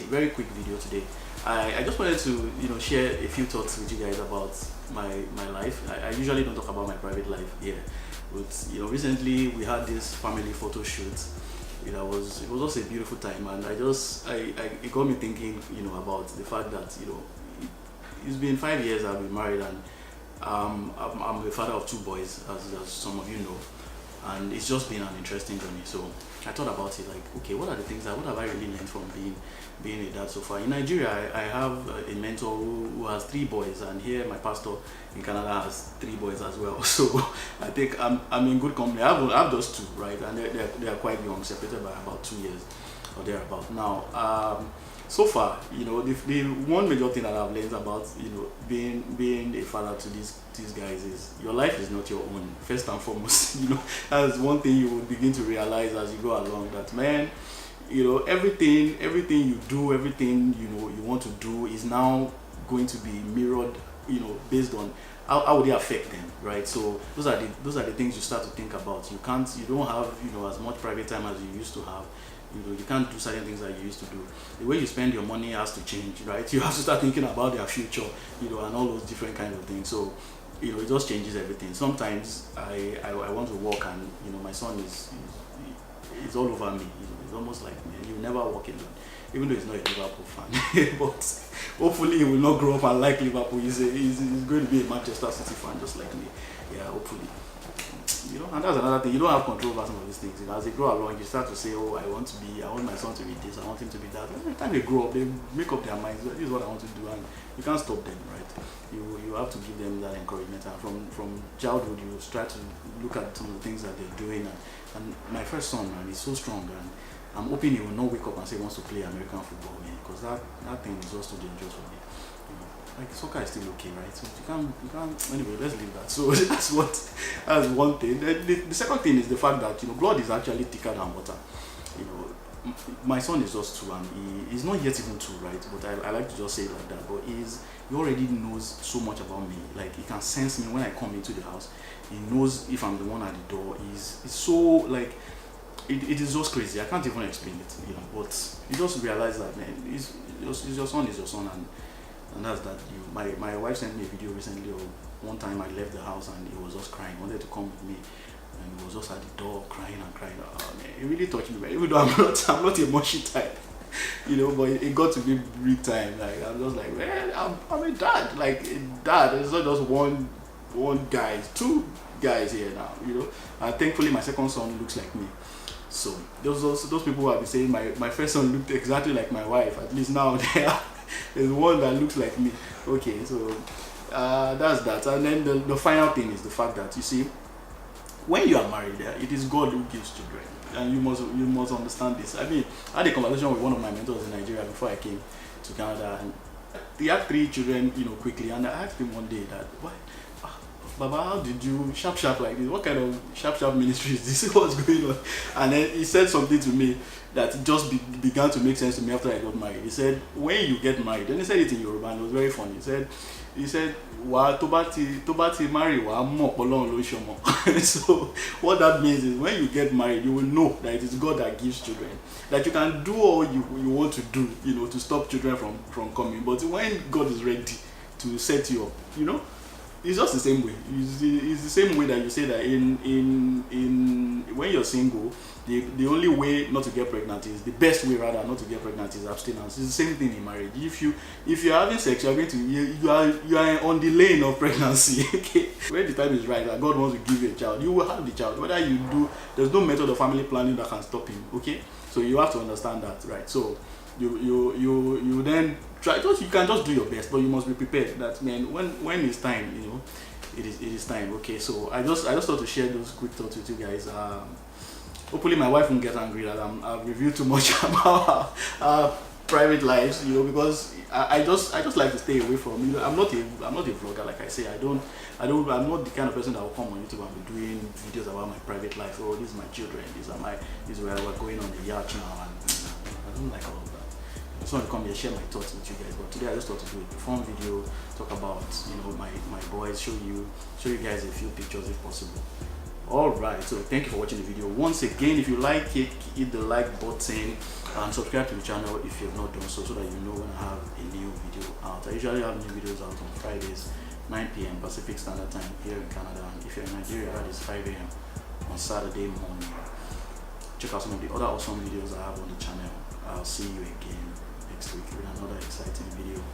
very quick video today. I just wanted to share a few thoughts with you guys about my life. I usually don't talk about my private life here, but recently we had this family photo shoot. It was just a beautiful time, and it got me thinking about the fact that it's been 5 years I've been married, and I'm the father of two boys, as some of you know, and it's just been an interesting journey. So I thought about it, like, okay, what are the things what have I really learned from being a dad so far? In Nigeria, I have a mentor who has three boys, and here my pastor in Canada has three boys as well. So I think I'm in good company. I have those two, right, and they are quite young, separated by about 2 years or thereabout. Now, so far, the one major thing that I've learned about being a father to these guys is your life is not your own. First and foremost, that's one thing you will begin to realize as you go along. That, man, everything you do, everything you want to do is now going to be mirrored, based on how would it affect them, right? So those are the things you start to think about. You don't have as much private time as you used to have. You can't do certain things that you used to do. The way you spend your money has to change, right? You have to start thinking about their future, and all those different kinds of things. So it just changes everything. Sometimes I want to walk, and my son is all over me. It's almost like, man, you never walk alone, even though he's not a Liverpool fan. But hopefully he will not grow up and like Liverpool. He's going to be a Manchester City fan just like me. Yeah, hopefully. And that's another thing. You don't have control over some of these things. As they grow along, you start to say, oh, I want my son to be this, I want him to be that. Every time they grow up, they make up their minds, this is what I want to do, and you can't stop them, right? You have to give them that encouragement, and from childhood, you try to look at some of the things that they're doing. And my first son, man, he's so strong, and I'm hoping he will not wake up and say he wants to play American football, man, because that thing is just too dangerous for me. Like, soccer is still okay, right? So you can't. Anyway, let's leave that. So that's one thing. The second thing is the fact that blood is actually thicker than water. My son is just 2, and he's not yet even 2, right? But I like to just say it like that. But he already knows so much about me. Like, he can sense me when I come into the house. He knows if I'm the one at the door. It's so, like, it is just crazy. I can't even explain it. But you just realize that, man, your son is your son, and that's that. My wife sent me a video recently of one time I left the house and he was just crying, he wanted to come with me, and he was just at the door crying and crying. Oh, man, it really touched me, man. Even though I'm not a mushy type, but it got to be big time. Like, I'm just like, man, I'm a dad. Like, a dad. It's not just one guy, it's 2 guys here now. And thankfully my second son looks like me. So those people who have been saying my first son looked exactly like my wife, at least now there's one that looks like me. Okay, so that's that. And then the final thing is the fact that, you see, when you are married, it is God who gives children, and you must understand this. I mean, I had a conversation with one of my mentors in Nigeria before I came to Canada, and he had 3 children, quickly, and I asked him one day that, why, Baba, how did you sharp like this? What kind of sharp ministry is this? What's going on? And then he said something to me that just began to make sense to me after I got married. He said, when you get married, and he said it in Yoruba, and it was very funny. He said, wa tobati marry wa mo polon lo shomo. So what that means is, when you get married, you will know that it is God that gives children. That you can do all you want to do, to stop children from coming. But when God is ready to set you up, it's just the same way. It's the same way that you say that in when you're single, the only way not to get pregnant is, the best way rather not to get pregnant is abstinence. It's the same thing in marriage. If you're having sex, you are on the lane of pregnancy. Okay, when the time is right, that God wants to give you a child, you will have the child. Whether you do, there's no method of family planning that can stop him. Okay, so you have to understand that, right? So you then try. You can just do your best, but you must be prepared that, man, when it's time, it is time. Okay, so I just thought to share those quick thoughts with you guys. Hopefully my wife won't get angry that I've reviewed too much about our private lives, because I just like to stay away from. I'm not a vlogger, like I say. I'm not the kind of person that will come on YouTube and be doing videos about my private life. Oh, these are my children. This is where we're going on the yacht now, and I don't like all of that. I just want to come here, share my thoughts with you guys. But today I just thought to do a fun video, talk about my boys, show you guys a few pictures if possible. Alright, so thank you for watching the video. Once again, if you like it, hit the like button and subscribe to the channel if you have not done so, so that you know when I have a new video out. I usually have new videos out on Fridays, 9 p.m. Pacific Standard Time here in Canada, and if you're in Nigeria, that is 5 a.m. on Saturday morning. Check out some of the other awesome videos I have on the channel. I'll see you again next week with another exciting video.